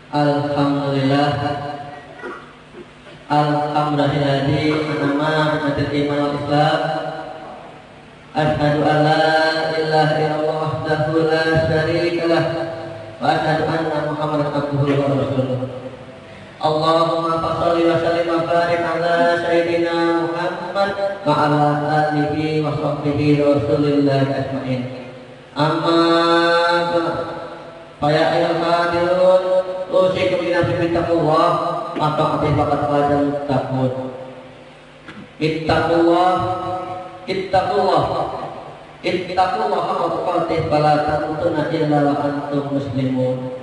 Alhamdulillah. Alhamdulillahilladzi an'ama 'alatil iman wal islam. Asyhadu an la ilaha illallah wahdahu la syarika lah wa asyhadu anna Muhammadan abduhu wa rasuluh. Allahumma shalli wa sallim wa barik ala sayyidina Muhammad wa ala alihi wa sahbihi rasulillah ajmain. Amma fa ya ayyuhal hadirun usikum bi nafsi bittaqullah maka ati faqat wajal taqwa. Ittaqullah haqqa tuqatih wa la tamutunna illa wa antum muslimun.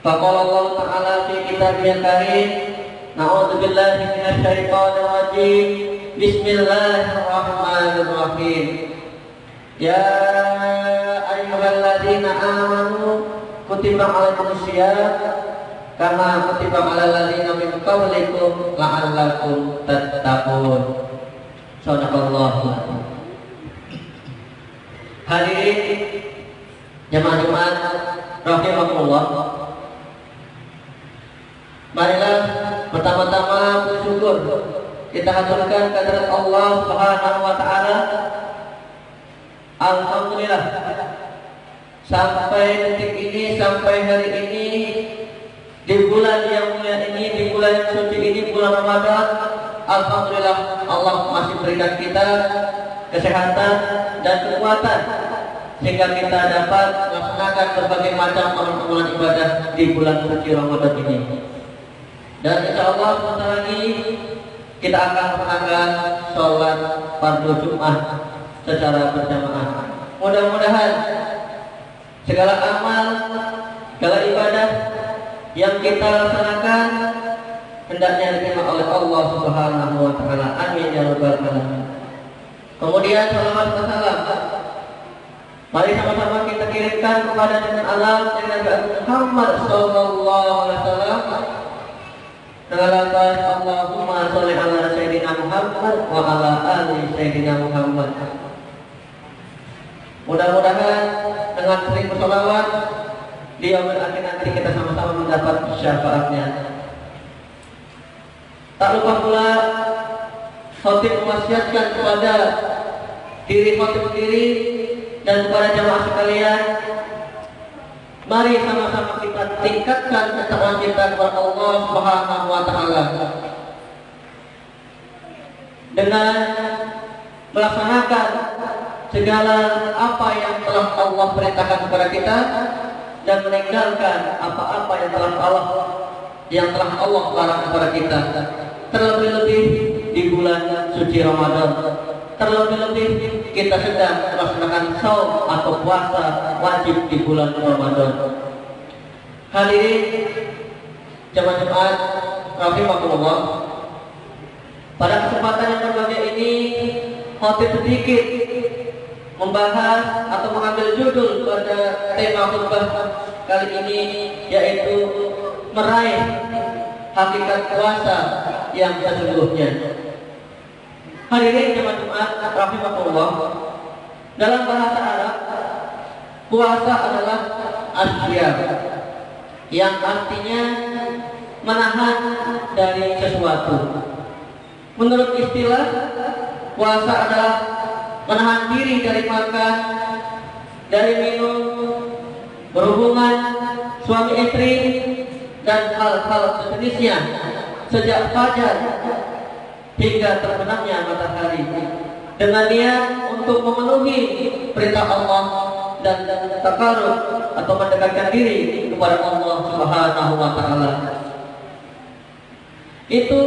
Faqala Allah Ta'ala fi kitabihil karim, na'udzu billahi minasy syaithanir rajim. Bismillahirrahmanirrahim. Ya ayyuhalladzina amanu kutiba 'alaikumus syiyam kama kutiba 'alal ladzina min qablikum la'allakum tattaqun. Shadaqallahu. Hadirin jemaah Jumat rahimakumullah. Marilah pertama-tama bersyukur kita haturkan kehadirat Allah Subhanahu wa taala. Alhamdulillah sampai detik ini, sampai hari ini, di bulan yang mulia ini, di bulan yang suci ini, bulan Ramadan, alhamdulillah Allah masih berikan kita kesehatan dan kekuatan sehingga kita dapat melaksanakan berbagai macam amalan-amalan ibadah di bulan suci Ramadan ini. Dan insya Allah sebentar lagi kita akan melaksanakan sholat fardu Jumat secara berjamaah. Mudah-mudahan segala amal, segala ibadah yang kita laksanakan hendaknya diterima oleh Allah Subhanahu wa taala. Amin ya rabbal alamin. Kemudian salawat dan salam mari sama-sama kita kirimkan kepada junjungan alam Nabi Muhammad sallallahu alaihi wasallam. Dengan lafaz Allahumma sholli ala sayyidina Muhammad wa ala ali sayyidina Muhammad. Mudah-mudahan dengan sering bersolawat di yaumil akhir nanti kita sama-sama mendapat syafaatnya. Tak lupa pula khotib mewasiatkan kepada diri khotib sendiri dan kepada jamaah sekalian, mari sama-sama kita tingkatkan ketakwaan kita kepada Allah Subhanahu wa taala dengan melaksanakan segala apa yang telah Allah perintahkan kepada kita dan meninggalkan apa-apa yang telah Allah larang kepada kita. Terlebih-lebih di bulan suci Ramadan, terlebih-lebih kita sedang melaksanakan saum atau puasa wajib di bulan Ramadan. Hadirin jemaah rahimakumullah, pada kesempatan yang berbahagia ini khotib sedikit membahas atau mengambil judul pada tema khutbah kali ini, yaitu meraih hakikat puasa yang sesungguhnya. Hadirin jemaah rahimakumullah, dalam bahasa Arab puasa adalah asyam, yang artinya menahan dari sesuatu. Menurut istilah, puasa adalah menahan diri dari makan, dari minum, berhubungan suami istri dan hal-hal sejenisnya sejak fajar hingga terbenamnya matahari, dengan niat untuk memenuhi perintah Allah dan takarrub atau mendekatkan diri kepada Allah Subhanahu wa taala. Itu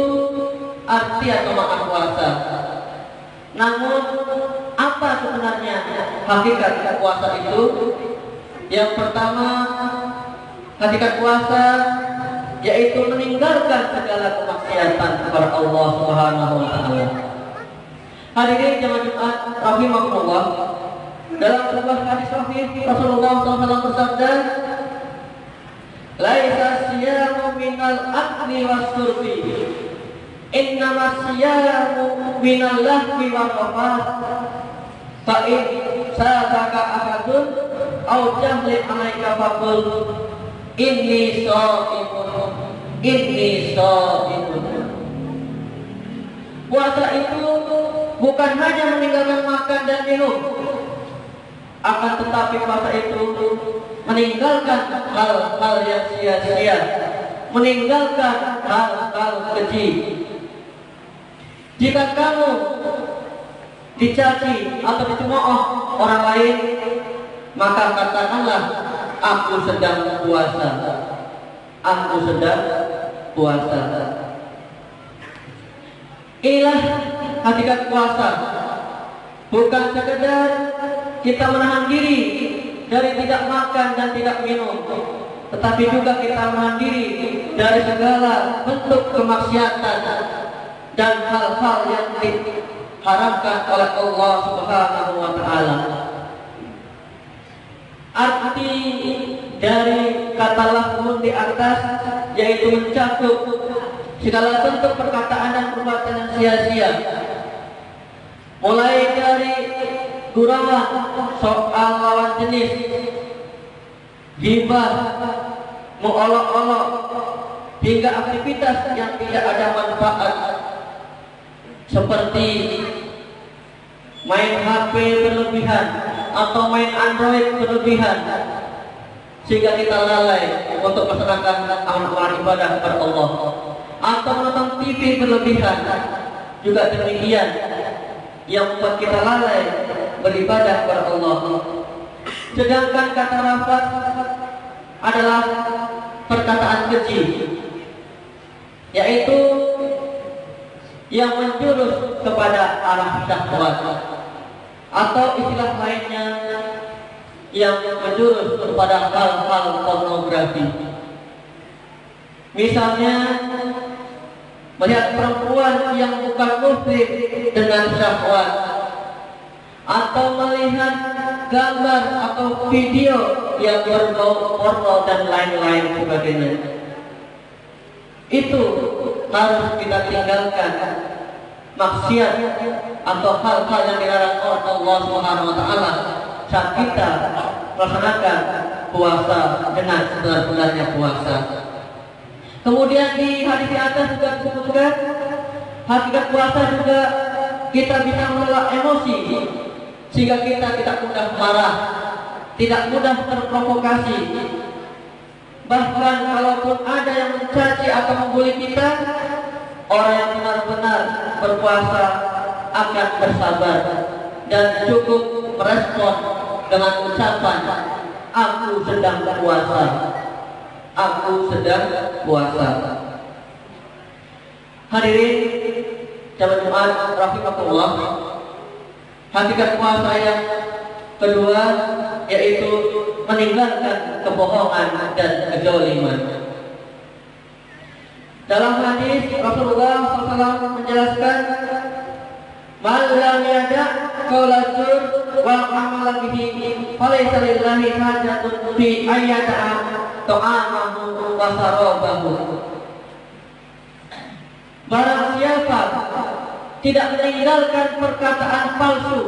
arti atau makna puasa. Namun apa sebenarnya hakikat puasa itu? Yang pertama, hakikat puasa yaitu meninggalkan segala kemaksiatan kepada Allah Subhanahu wa taala. Hadirin jemaah Jumat rahimakumullah, dalam sebuah hadis sahih Rasulullah SAW bersabda, "Laisa siyamu minal akli was-surbi, innama siyamu minal lahwi war-rafat, fa in sadaka ahadun aw jahli alaika faqul Inni shaimun, inni shaimun. Puasa itu bukan hanya meninggalkan makan dan minum, akan tetapi puasa itu meninggalkan hal-hal yang sia-sia, meninggalkan hal-hal keji. Jika kamu dicaci atau dicemooh orang lain, maka katakanlah, aku sedang puasa. Aku sedang puasa. Inilah hakikat puasa. Bukan sekedar kita menahan diri dari tidak makan dan tidak minum, tetapi juga kita menahan diri dari segala bentuk kemaksiatan dan hal-hal yang diharamkan oleh Allah Subhanahu wa Ta'ala. Arti dari kata lahun di atas yaitu mencakup segala bentuk perkataan dan perbuatan yang sia-sia, mulai dari gurauan soal lawan jenis, ghibah, mengolok-olok, hingga aktivitas yang tidak ada manfaat seperti main HP berlebihan atau main Android berlebihan, sehingga kita lalai untuk melaksanakan amalan ibadah kepada Allah, atau menonton TV berlebihan, juga demikian yang membuat kita lalai beribadah kepada Allah. Sedangkan kata rafat adalah perkataan keji, yaitu yang menjurus kepada arah syahwat, atau istilah lainnya yang menjurus kepada hal-hal pornografi. Misalnya melihat perempuan yang bukan muslim dengan syahwat, atau melihat gambar atau video yang berbau porno dan lain-lain sebagainya. Itu harus kita tinggalkan, maksiat atau hal-hal yang dilarang oleh Allah Subhanahu wa Ta'ala saat kita melaksanakan puasa dengan sebenar-benarnya puasa. Kemudian di hadis di atas juga disebutkan hakikat puasa juga kita bisa menolak emosi, sehingga kita tidak mudah marah, tidak mudah terprovokasi. Bahkan kalaupun ada yang mencaci atau membuli kita, orang yang benar-benar berpuasa akan bersabar dan cukup merespon dengan ucapan, aku sedang puasa, aku sedang puasa. Hadirin jamaah Jumat rahimakumullah, hakikat puasa yang kedua yaitu meninggalkan kebohongan dan kezaliman. Dalam hadis Rasulullah SAW menjelaskan, "Man lam yada' qaula zur wa amala bihi falaysa lillahi hajatun fi ayyata'a ta'amahu wa sarabahu." Barang siapa tidak meninggalkan perkataan palsu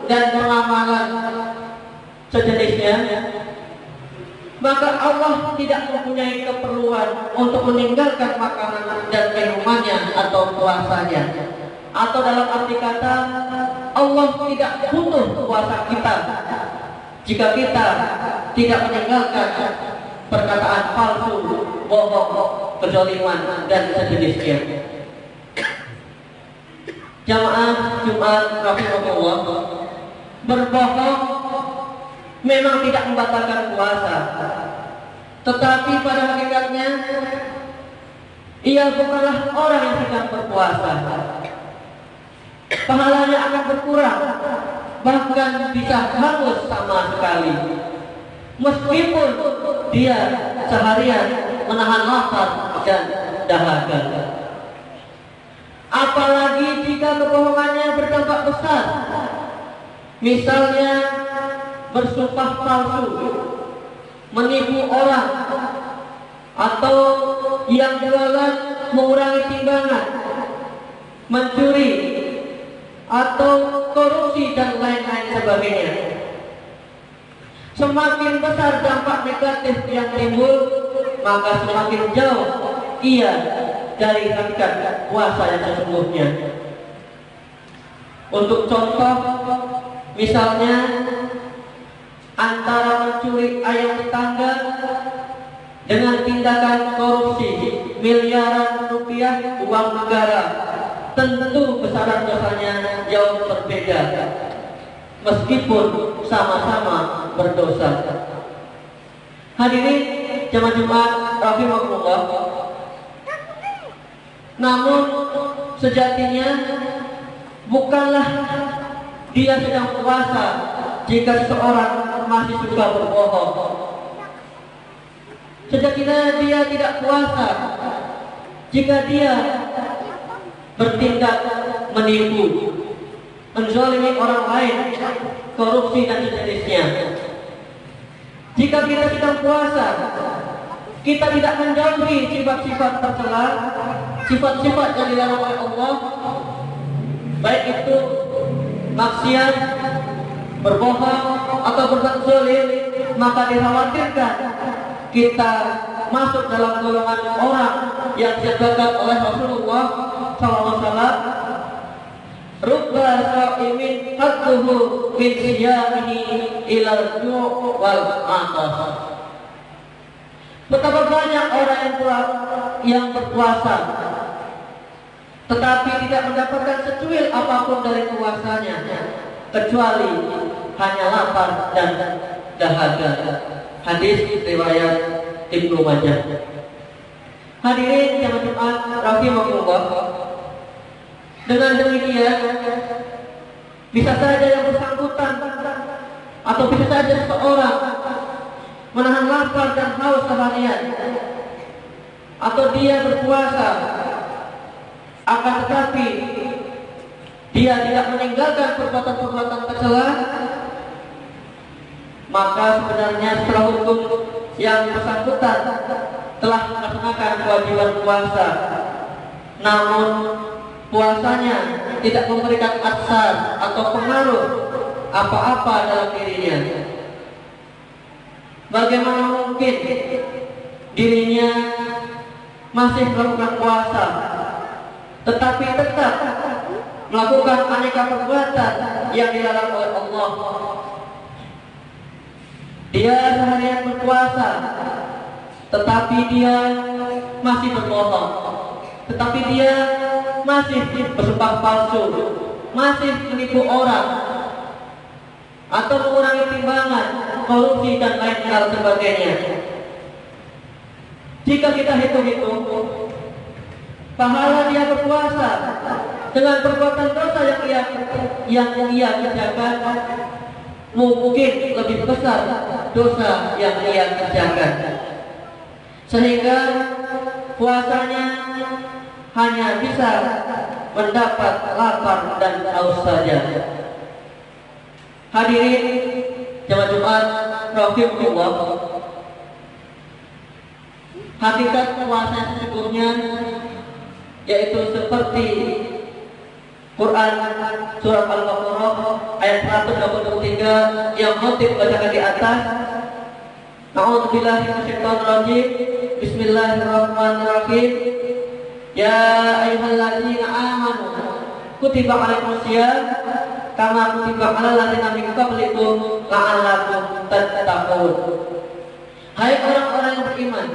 dan pengamalan sejenisnya, maka Allah tidak mempunyai keperluan untuk meninggalkan makanan dan minumannya atau puasanya. Atau dalam arti kata, Allah tidak butuh puasa kita jika kita tidak meninggalkan perkataan palsu, bohong, kezaliman dan sejenisnya. Jamaah Jumat rahimakumullah, berbohong memang tidak membatalkan puasa, tetapi pada hakikatnya ia bukanlah orang yang sedang berpuasa. Pahalanya akan berkurang, bahkan bisa hangus sama sekali, meskipun dia seharian menahan lapar dan dahaga. Apalagi jika kebohongannya berdampak besar, misalnya bersumpah palsu, menipu orang, atau yang jualan mengurangi timbangan, mencuri, atau korupsi dan lain-lain sebagainya. Semakin besar dampak negatif yang timbul, maka semakin jauh ia dari hakikat puasa yang sesungguhnya. Untuk contoh, misalnya antara mencuri ayam tetangga dengan tindakan korupsi miliaran rupiah uang negara, tentu besaran dosanya jauh berbeda, meskipun sama-sama berdosa. Hadirin jamaah Jumat rahimakumullah, namun sejatinya bukanlah dia sedang puasa jika seseorang masih suka berbohong. Sejatinya dia tidak puasa jika dia bertindak menipu, menzalimi orang lain, korupsi dan sejenisnya. Jika kita sedang puasa, kita tidak menjauhi sifat-sifat tercela, sifat-sifat yang dilarang oleh Allah, baik itu maksiat, berbohong atau berbuat zalim, maka dikhawatirkan kita masuk dalam golongan orang yang disebutkan oleh Rasulullah SAW, rubba sha'imin hadduhu min siyamihi ilal ju' wal atas. Betapa banyak orang yang berpuasa tetapi tidak mendapatkan secuil apapun dari puasanya, kecuali hanya lapar dan dahaga. Hadis riwayat Ibnu Majah. Hadirin yang Jumat rahimakumullah, dengan demikian bisa saja yang bersangkutan atau bisa saja seseorang menahan lapar dan haus seharian, atau dia berpuasa akan tetapi dia tidak meninggalkan perbuatan-perbuatan tercela, maka sebenarnya setelah hukum yang bersangkutan telah melaksanakan kewajiban puasa, namun puasanya tidak memberikan asar atau pengaruh apa-apa dalam dirinya. Bagaimana mungkin dirinya masih melakukan puasa tetapi tetap melakukan aneka perbuatan yang dilarang oleh Allah? Dia seharian berpuasa tetapi dia masih berbohong, tetapi dia masih bersumpah palsu, masih menipu orang, atau mengurangi timbangan, korupsi dan lain hal sebagainya. Jika kita hitung-hitung pahala dia berpuasa dengan perbuatan dosa yang ia kerjakan, mungkin lebih besar dosa yang ia kerjakan, sehingga puasanya hanya bisa mendapat lapar dan haus saja. Hadirin jamaah Jumat rahimakumullah, hakikat puasa sesungguhnya yaitu seperti Quran surat Al-Baqarah ayat 123 yang khotib bacakan di atas. A'udzubillahi minasyaitonir rajim. Bismillahirrahmanirrahim. Ya ayyuhalladzina amanu kutiba 'alaikumusiyam kama kutiba 'alal ladzina min qablikum la'allakum tattaqun. Hai orang-orang yang beriman,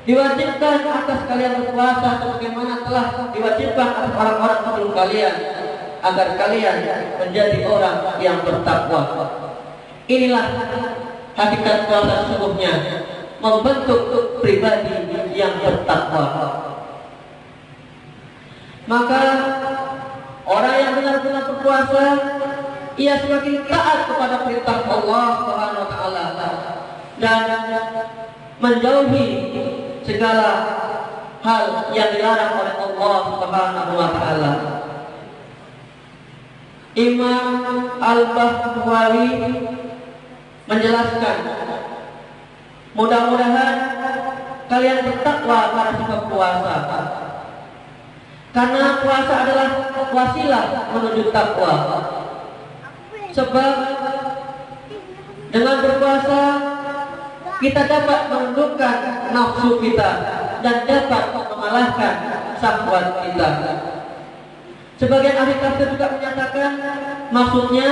diwajibkan atas kalian berpuasa sebagaimana telah diwajibkan atas orang-orang sebelum kalian, agar kalian menjadi orang yang bertakwa. Inilah hakikat puasa sesungguhnya, membentuk pribadi yang bertakwa. Maka orang yang benar-benar berpuasa, ia semakin taat kepada perintah Allah Subhanahu wa taala dan menjauhi segala hal yang dilarang oleh Allah Subhanahu wa taala. Imam Al-Bahwawi menjelaskan, mudah-mudahan kalian bertakwa pada sebab puasa, karena puasa adalah wasilah menuju takwa. Sebab dengan berpuasa kita dapat menundukkan nafsu kita dan dapat mengalahkan syahwat kita. Sebagian ahli tafsir juga menyatakan maksudnya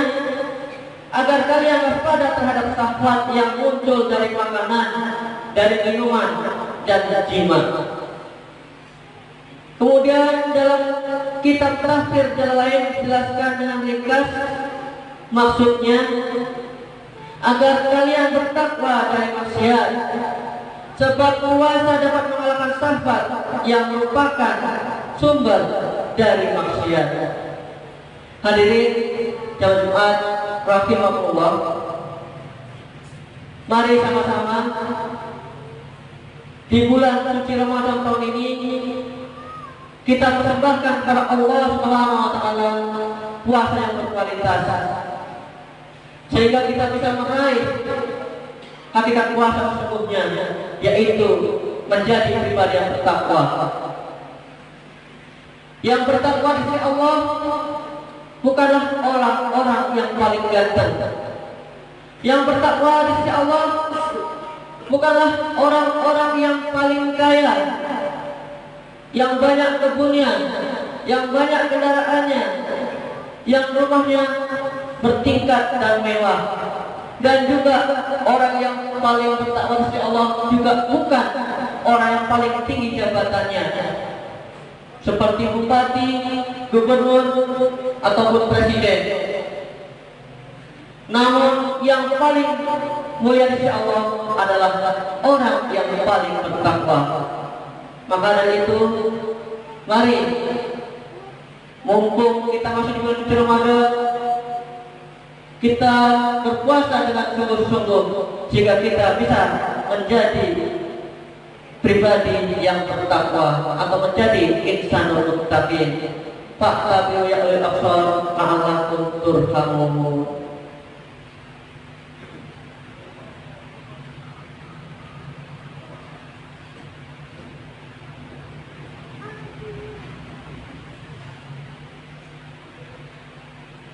agar kalian waspada terhadap syahwat yang muncul dari makanan, dari minuman dan jima. Kemudian dalam kitab tafsir jalan lain dijelaskan dengan ringkas maksudnya agar kalian bertakwa dari maksiat, sebab puasa dapat mengalahkan syahwat yang merupakan sumber dari maksiat. Hadirin jamaah Jumat rahimakumullah, mari sama-sama di bulan suci Ramadan tahun ini kita persembahkan kepada Allah Subhanahu wa taala puasa yang berkualitas, sehingga kita bisa meraih hakikat puasa sesungguhnya, yaitu menjadi pribadi yang bertakwa. Yang bertakwa di sisi Allah bukanlah orang-orang yang paling ganteng. Yang bertakwa di sisi Allah bukanlah orang-orang yang paling kaya, yang banyak kebunnya, yang banyak kendaraannya, yang rumahnya bertingkat dan mewah. Dan juga orang yang paling bertakwa di sisi Allah juga bukan orang yang paling tinggi jabatannya, seperti bupati, gubernur, ataupun presiden. Namun yang paling mulia di sisi Allah adalah orang yang paling bertakwa. Maka dari itu, mari mumpung kita masih di bulan suci Ramadan, kita berpuasa dengan sungguh-sungguh sehingga kita bisa menjadi pribadi yang bertakwa atau menjadi insanul muttaqin. Fa'tabi'u ya ulil absar la'allakum turhamun.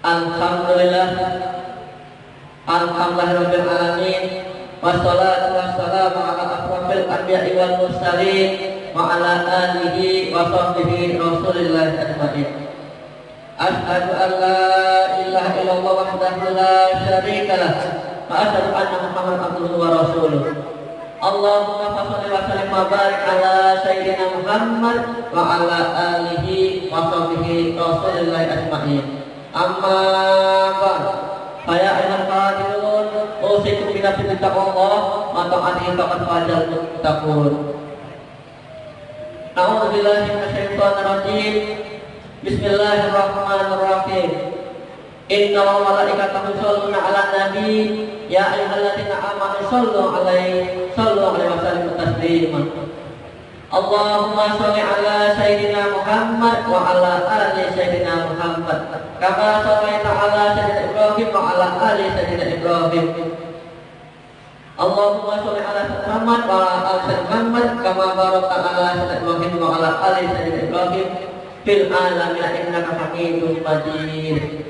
Alhamdulillahirabbil alamin, wassalatu wassalamu ala asrofil anbiya'i wal mursalin wa ala alihi wa sahbihi rasulillahi ajma'in. Asyhadu an la ilaha illallah wahdahu la syarikalah wa asyhadu anna Muhammadan abduhu wa rasuluh. Allahumma shalli wa sallim wa barik ala sayyidina Muhammad wa ala alihi wa sahbihi rasulillahi ajma'in. Amma ba'd, saya ayuhal qadirun usikum binafsi bittaqwallah wa ta'atihi faqad fazal muttaqun. A'udzubillahi minasyaitonir rajim. Bismillahirrahmanirrahim. Inna wa malaikatahu yusholluna 'alan nabi ya ayyuhalladzina amanu shallu 'alaihi wa sallimu taslima. Allahumma sholli ala sayyidina Muhammad wa ala ali sayyidina Muhammad kama shallaita ala sayyidina Ibrahim wa ala ali sayyidina Ibrahim. Allahumma sholli ala sayyidina Muhammad wa ala ali sayyidina Muhammad kama barakta ala sayyidina Ibrahim wa ala ali sayyidina Ibrahim fil alamin innaka Hamidum Majid.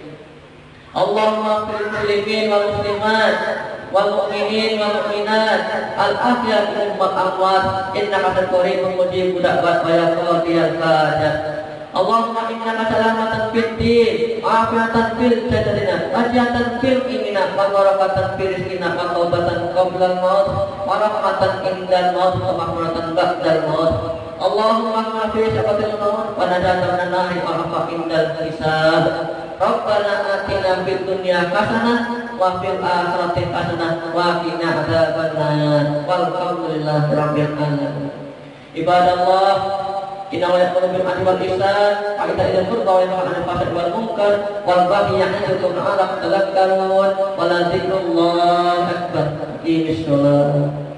Allahumma fil muslimin wal muslimat wal mu'minin wal mu'minat al ahya minhum wal amwat innaka qaribun mujibud da'wat wa yaqdiyal hajat. Allahumma innaka salamatan fid din, afiyatan fil jasadina, ajatan fil imina, wa barakatan fil rizqina, wa taubatan qabla al-maut, wa rahmatan indal maut, wa mahmuratan ba'dal maut. Allahumma fi syafatil maut wa najatan minan nari wa afa indal hisab. Rabbana atina fid dunya hasanah wa fil akhirati hasanah wa qina adzabannar. Walhamdulillahi rabbil alamin. Ibadallah, inna wa ya'muru bil 'adli wal ihsan wa ita'i dzil qurba wa yanha 'anil fahsya'i wal munkar wal baghi ya'idukum la'allakum tadhakkarun wa la dzikrullahi akbar. Insyaallah.